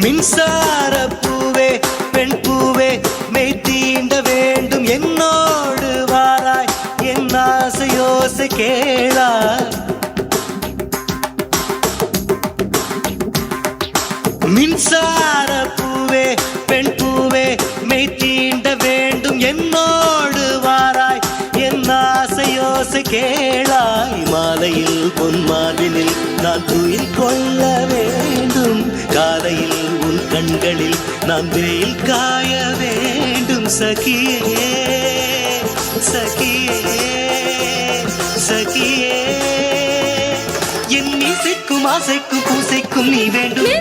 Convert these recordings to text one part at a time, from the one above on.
மின்சார பூவே பெண் பூவே மெய் தீண்ட வேண்டும் என்னோடு வாராய் என் ஆசையோசை கேளாய் மின்சார பூவே பெண் பூவே மெய் தீண்ட வேண்டும் என்னோடு வாராய் என் ஆசையோசை கேளாய் மாலையில் பொன்மாலினில் நான் துயில் கொள்ள வேண்டும் காலையில் உன் கண்களில் நான் வெயில் காய வேண்டும் சகியே சகியே சகியே என் இசைக்கும் ஆசைக்கும் பூசைக்கும் நீ வேண்டும்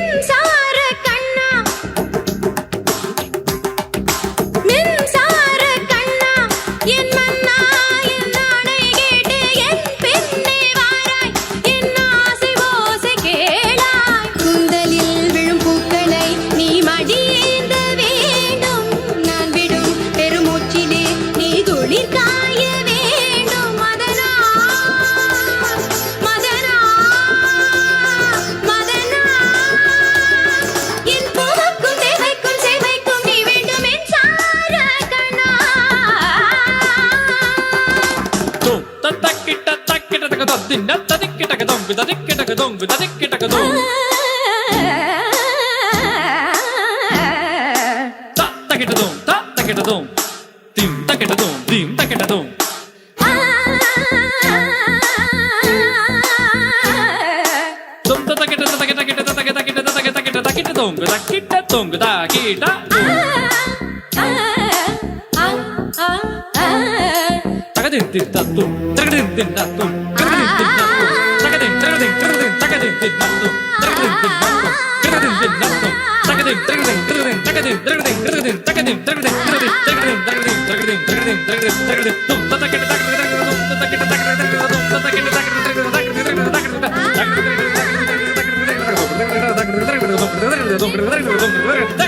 Dum